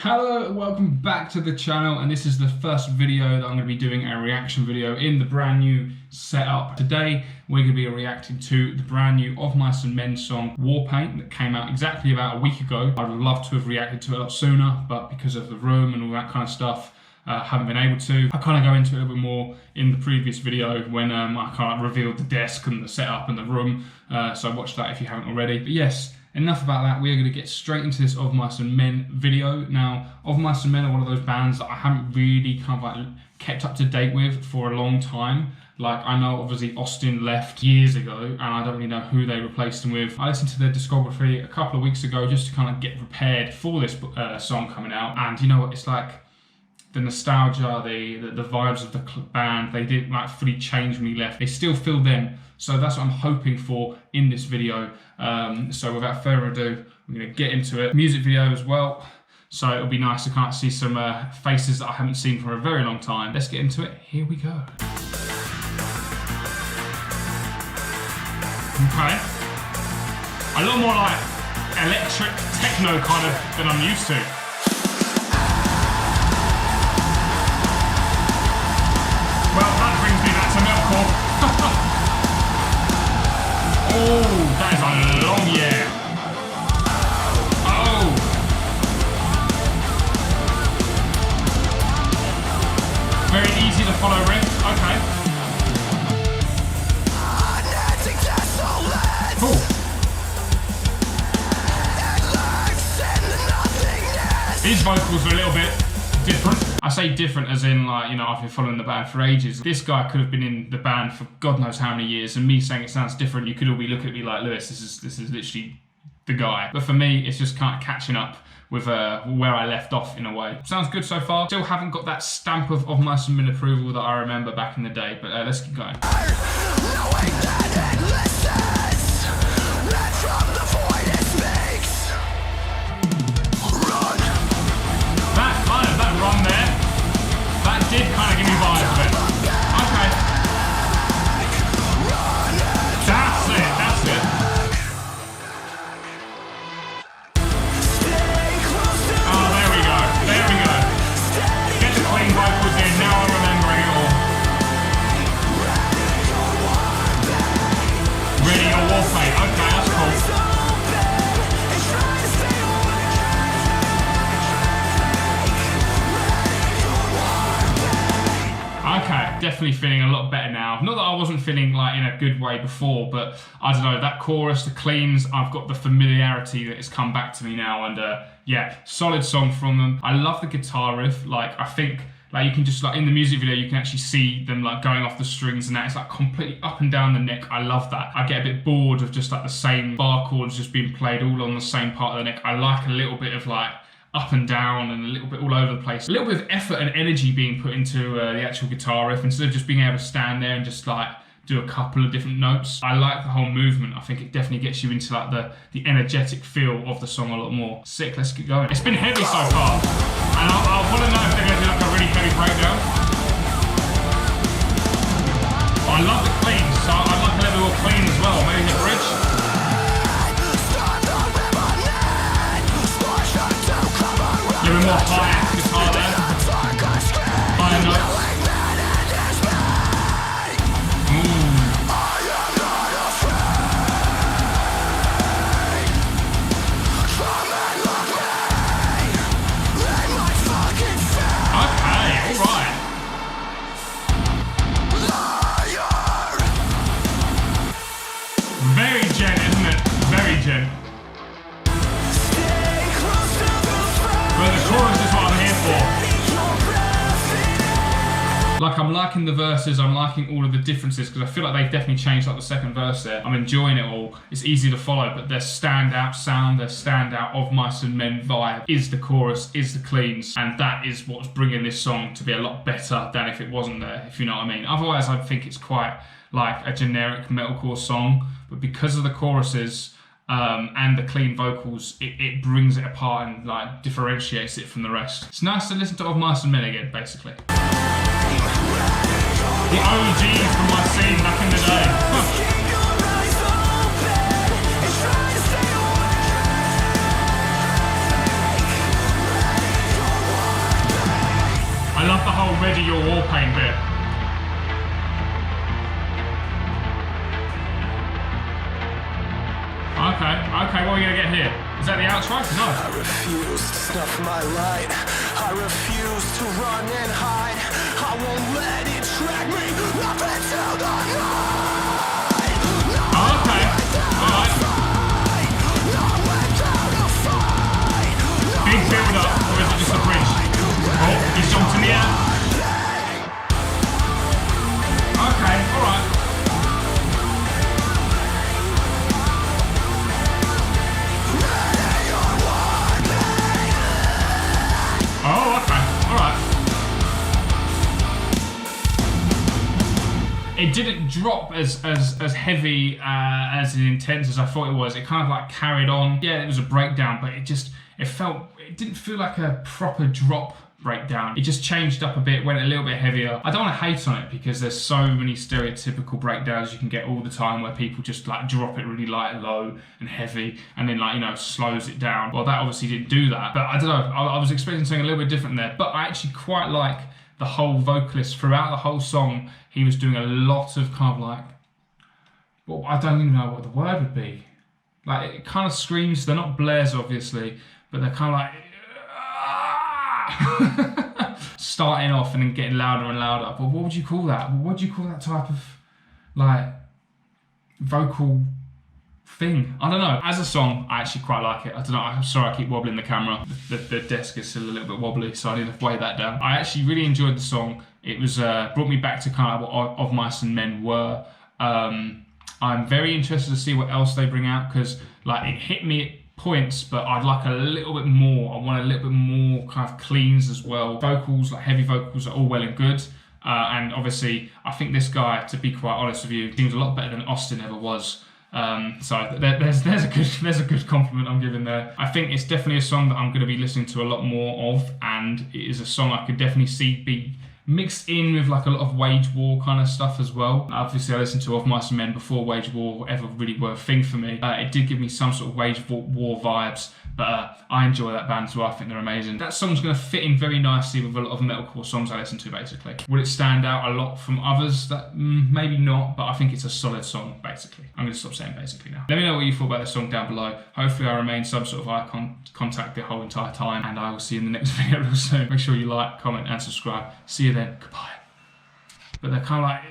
Hello and welcome back to the channel, and this is the first video that I'm going to be doing a reaction video in the brand new setup. Today we're going to be reacting to the brand new Of Mice and Men song Warpaint that came out exactly about a week ago. I'd love to have reacted to it a lot sooner, but because of the room and all that kind of stuff, haven't been able to. I kind of go into it a little bit more in the previous video when I kind of revealed the desk and the setup and the room, so watch that if you haven't already. But yes, enough about that. We are going to get straight into this Of Mice and Men video. Now, Of Mice and Men are one of those bands that I haven't really kind of like kept up to date with for a long time. Like, I know obviously Austin left years ago and I don't really know who they replaced him with. I listened to their discography a couple of weeks ago just to kind of get prepared for this song coming out. And you know what, it's like the nostalgia, the vibes of the band, they didn't like fully change when he left. They still feel them. So that's what I'm hoping for in this video. So without further ado, we're gonna get into it. Music video as well. So it'll be nice to kind of see some faces that I haven't seen for a very long time. Let's get into it. Here we go. Okay. A lot more like electric techno kind of than I'm used to. Well, that brings me back to metalcore. Oh, that is a long yeah. Oh. Very easy to follow riff. Okay. Cool. These vocals are a little bit different. I say different as in, like, you know, I've been following the band for ages. This guy could have been in the band for God knows how many years, and me saying it sounds different, you could all be looking at me like, Lewis, this is literally the guy. But for me, it's just kind of catching up with where I left off in a way. Sounds good so far. Still haven't got that stamp of Mice and Men approval that I remember back in the day, but let's keep going. Did kind of give me vibes of it. Okay. That's it, that's it. Oh, there we go, there we go. Get the clean vocals in, now I'm remembering it all. Ready or Warpaint, okay, that's cool. Okay, definitely feeling a lot better now. Not that I wasn't feeling like in a good way before, but I don't know, that chorus, the cleans, I've got the familiarity that has come back to me now, and yeah, solid song from them. I love the guitar riff. Like, I think like you can just, like, in the music video, you can actually see them like going off the strings and that. It's like completely up and down the neck. I love that. I get a bit bored of just like the same bar chords just being played all on the same part of the neck. I like a little bit of like up and down and a little bit all over the place. A little bit of effort and energy being put into the actual guitar riff instead of just being able to stand there and just like do a couple of different notes. I like the whole movement. I think it definitely gets you into like the energetic feel of the song a lot more. Sick, let's keep going. It's been heavy so far, and I want to know if they're going to do like a really heavy breakdown. I love the clean, so I'd like a little more clean as well, maybe the bridge. A little more high guitar there. Higher notes. Okay, alright. Very gen, isn't it? Very gen. But the chorus is what I'm here for. Like, I'm liking the verses, I'm liking all of the differences, because I feel like they've definitely changed like the second verse there. I'm enjoying it all. It's easy to follow, but their standout sound, their standout Of Mice and Men vibe is the chorus, is the cleans, and that is what's bringing this song to be a lot better than if it wasn't there, if you know what I mean. Otherwise, I think it's quite like a generic metalcore song, but because of the choruses, and the clean vocals, it brings it apart and like differentiates it from the rest. It's nice to listen to Of Mice and Men again, basically. The OGs from my scene back in the day. I love the whole ready your Warpaint bit. Okay, what are we gonna get here? Is that the outro? No. I refuse to snuff my light. I refuse to run and hide. I won't let it drag me up into the night. Okay, alright. Big build up, or is it just a bridge? Oh, he's jumped in the air. Okay, alright. Oh, okay, alright. It didn't drop as heavy, as intense as I thought it was. It kind of like carried on. Yeah, it was a breakdown, but it didn't feel like a proper drop breakdown. It just changed up a bit, went a little bit heavier. I don't want to hate on it because there's so many stereotypical breakdowns you can get all the time where people just like drop it really light and low and heavy and then like, you know, slows it down. Well, that obviously didn't do that, but I don't know. I was expecting something a little bit different there, but I actually quite like the whole vocalist throughout the whole song. He was doing a lot of kind of like, well, I don't even know what the word would be. Like it kind of screams, they're not blares obviously, but they're kind of like, starting off and then getting louder and louder. But what would you call that? What do you call that type of like vocal thing? I don't know. As a song, I actually quite like it. I don't know. I'm sorry I keep wobbling the camera. The desk is still a little bit wobbly, so I need to weigh that down. I actually really enjoyed the song. It was brought me back to kind of what Of Mice and Men were. I'm very interested to see what else they bring out because like it hit me at points, but I'd like a little bit more. I want a little bit more kind of cleans as well. Vocals, like heavy vocals, are all well and good. And obviously, I think this guy, to be quite honest with you, seems a lot better than Austin ever was. So there's a good compliment I'm giving there. I think it's definitely a song that I'm going to be listening to a lot more of, and it is a song I could definitely see be mixed in with like a lot of Wage War kind of stuff as well. Obviously I listened to Of Mice and Men before Wage War ever really were a thing for me. It did give me some sort of Wage War vibes, but I enjoy that band as well. I think they're amazing. That song's going to fit in very nicely with a lot of metalcore songs I listen to basically. Would it stand out a lot from others? That maybe not, but I think it's a solid song basically. I'm going to stop saying basically now. Let me know what you thought about this song down below. Hopefully I remain some sort of eye contact the whole entire time, and I will see you in the next video real soon. Make sure you like, comment and subscribe. See you then. Goodbye. But they're kind of like